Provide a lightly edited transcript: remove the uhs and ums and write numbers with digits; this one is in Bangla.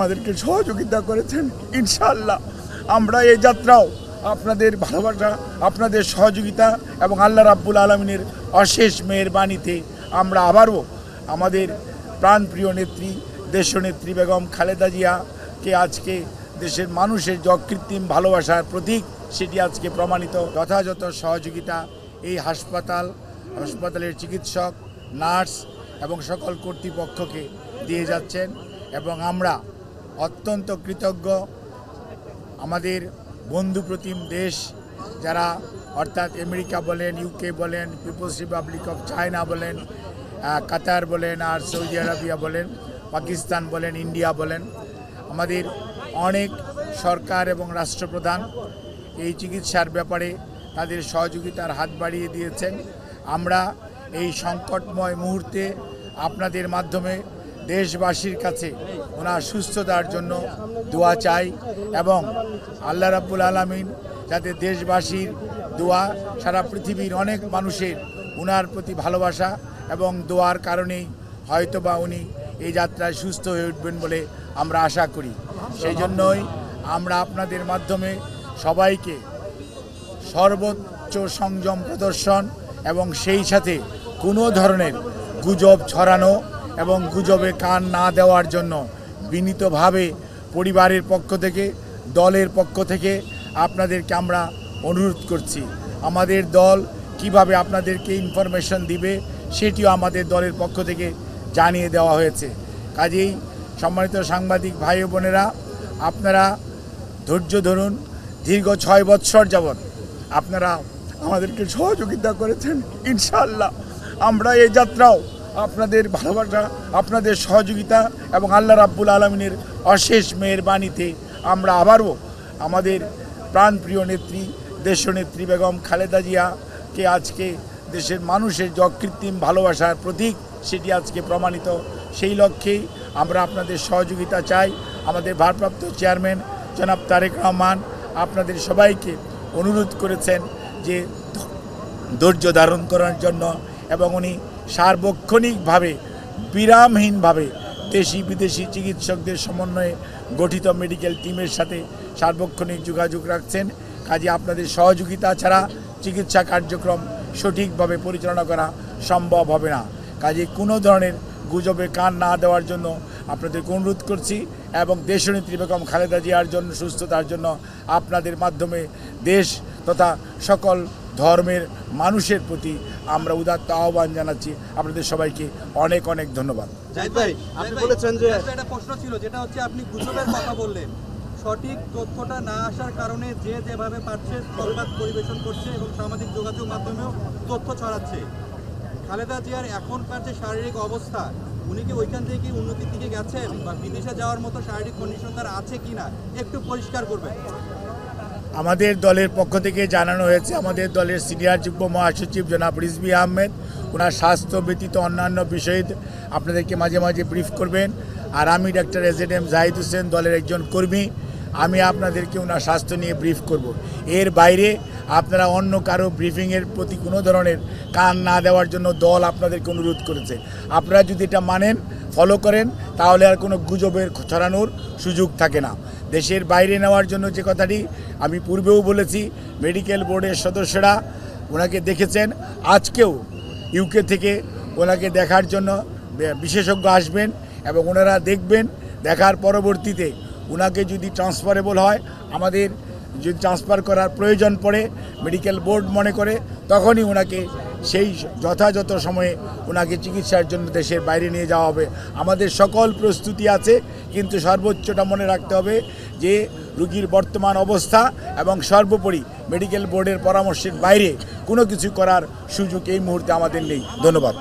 আমাদেরকে সহযোগিতা করেছেন। ইনশাআল্লাহ আমরা এই যাত্রাও আপনাদের ভালোবাসা, আপনাদের সহযোগিতা এবং আল্লাহ রাব্বুল আলামিনের অশেষ মেহেরবানিতে আমরা আবারও আমাদের প্রাণপ্রিয় নেত্রী দেশনেত্রী বেগম খালেদা জিয়াকে আজকে দেশের মানুষের যে অকৃত্রিম ভালোবাসার প্রতীক সেটি আজকে প্রমাণিত। যথাযথ সহযোগিতা এই হাসপাতালের চিকিৎসক, নার্স এবং সকল কর্তৃপক্ষকে দিয়ে যাচ্ছেন এবং আমরা অত্যন্ত কৃতজ্ঞ। আমাদের বন্ধুপ্রতিম দেশ যারা, অর্থাৎ আমেরিকা বলেন, ইউকে বলেন, পিপলস রিপাবলিক অফ চায়না বলেন, কাতার বলেন, আর সৌদি আরবিয়া বলেন, পাকিস্তান বলেন, ইন্ডিয়া বলেন, আমাদের অনেক সরকার এবং রাষ্ট্রপ্রধান এই চিকিৎসার ব্যাপারে তাদের সহযোগিতার হাত বাড়িয়ে দিয়েছেন। আমরা এই সংকটময় মুহূর্তে আপনাদের মাধ্যমে দেশবাসীর কাছে ওনার সুস্থতার জন্য দোয়া চাই এবং আল্লাহ রাব্বুল আলামিন যাতে দেশবাসীর দোয়া, সারা পৃথিবীর অনেক মানুষের ওনার প্রতি ভালোবাসা এবং দোয়ার কারণেই হয়তোবা উনি এই যাত্রায় সুস্থ হয়ে উঠবেন বলে আমরা আশা করি। সেই জন্যই আমরা আপনাদের মাধ্যমে সবাইকে সর্বোচ্চ সংযম প্রদর্শন এবং সেই সাথে কোনো ধরনের গুজব ছড়ানো এবং গুজবে কান না দেওয়ার জন্য বিনীতভাবে পরিবারের পক্ষ থেকে, দলের পক্ষ থেকে আপনাদেরকে আমরা অনুরোধ করছি। আমাদের দল কিভাবে আপনাদেরকে ইনফরমেশন দিবে সেটিও আমাদের দলের পক্ষ থেকে জানিয়ে দেওয়া হয়েছে। কাজেই সম্মানিত সাংবাদিক ভাই ও বোনেরা, আপনারা ধৈর্য ধরুন। দীর্ঘ 6 বৎসর যাবৎ আপনারা আমাদেরকে সহযোগিতা করেছেন। ইনশাআল্লাহ আমরা এই যাত্রাও আপনাদের ভালোবাসা, আপনাদের সহযোগিতা এবং আল্লাহ রাব্বুল আলামিনের অশেষ মেহেরবানিতে আমরা আবারও আমাদের প্রাণপ্রিয় নেত্রী দেশনেত্রী বেগম খালেদা জিয়াকে আজকে দেশের মানুষের যে অকৃত্রিম ভালোবাসার প্রতীক সেটি আজকে প্রমাণিত। সেই লক্ষ্যেই আমরা আপনাদের সহযোগিতা চাই। আমাদের ভারপ্রাপ্ত চেয়ারম্যান জনাব তারেক রহমান আপনাদের সবাইকে অনুরোধ করেছেন যে ধৈর্য ধারণ করার জন্য এবং উনি সার্বক্ষণিকভাবে বিরামহীনভাবে দেশি বিদেশি চিকিৎসকদের সমন্বয়ে গঠিত মেডিকেল টিমের সাথে সার্বক্ষণিক যোগাযোগ রাখছেন। কাজে আপনাদের সহযোগিতা ছাড়া চিকিৎসা কার্যক্রম সঠিকভাবে পরিচালনা করা সম্ভব হবে না। কাজে কোনো ধরনের গুজবে কান না দেওয়ার জন্য আপনাদেরকে অনুরোধ করছি এবং দেশনেত্রী বেগম খালেদা জিয়ার জন্য সুস্থতার জন্য আপনাদের মাধ্যমে দেশ তথা সকল ধর্মের মানুষের প্রতি আমরা উদাত্ত আহ্বান জানাচ্ছি। আপনাদের সবাইকে অনেক অনেক ধন্যবাদ। জাহিদ ভাই, আপনি বলেছেন যে একটা প্রশ্ন ছিল, যেটা হচ্ছে আপনি গুজবের কথা বললেন, সঠিক তথ্যটা না আসার কারণে যে যেভাবে পারছে সংবাদ পরিবেশন করছে এবং সামাজিক যোগাযোগ মাধ্যমেও তথ্য ছড়াচ্ছে। খালেদা জিয়ার এখনকার যে শারীরিক অবস্থা, উনি কি ওইখান থেকে উন্নতির দিকে গেছেন বা বিদেশে যাওয়ার মতো শারীরিক কন্ডিশন তার আছে কিনা একটু পরিষ্কার করবেন। আমাদের দলের পক্ষ থেকে জানানো হয়েছে, আমাদের দলের সিনিয়র যুগ্ম মহাসচিব জনাব রিজভী আহমেদ ওনার স্বাস্থ্য ব্যতীত অন্যান্য বিষয়ে আপনাদেরকে মাঝে মাঝে ব্রিফ করবেন। আর আমি ডাক্তার এজেডএম জাহিদ হোসেন, দলের একজন কর্মী, আমি আপনাদেরকে ওনার স্বাস্থ্য নিয়ে ব্রিফ করব। এর বাইরে আপনারা অন্য কারো ব্রিফিংয়ের প্রতি কোনো ধরনের কান না দেওয়ার জন্য দল আপনাদেরকে অনুরোধ করেছে। আপনারা যদি এটা মানেন, ফলো করেন, তাহলে আর কোনো গুজবের ছড়ানোর সুযোগ থাকে না। দেশের বাইরে নেওয়ার জন্য যে কথাটি আমি পূর্বেও বলেছি, মেডিকেল বোর্ডের সদস্যরা ওনাকে দেখেছেন। আজকেও ইউকে থেকে ওনাকে দেখার জন্য বিশেষজ্ঞ আসবেন এবং ওনারা দেখবেন। দেখার পরবর্তীতে ওনাকে যদি ট্রান্সফারেবল হয়, আমাদের যদি ট্রান্সফার করার প্রয়োজন পড়ে মেডিকেল বোর্ড মনে করে, তখনই ওনাকে সেই যথাযথ সময়ে ওনাকে চিকিৎসার জন্য দেশের বাইরে নিয়ে যাওয়া হবে। আমাদের সকল প্রস্তুতি আছে, কিন্তু সর্বোচ্চটা মনে রাখতে হবে যে রোগীর বর্তমান অবস্থা এবং সর্বোপরি মেডিকেল বোর্ডের পরামর্শের বাইরে কোনো কিছু করার সুযোগ এই মুহূর্তে আমাদের নেই। ধন্যবাদ।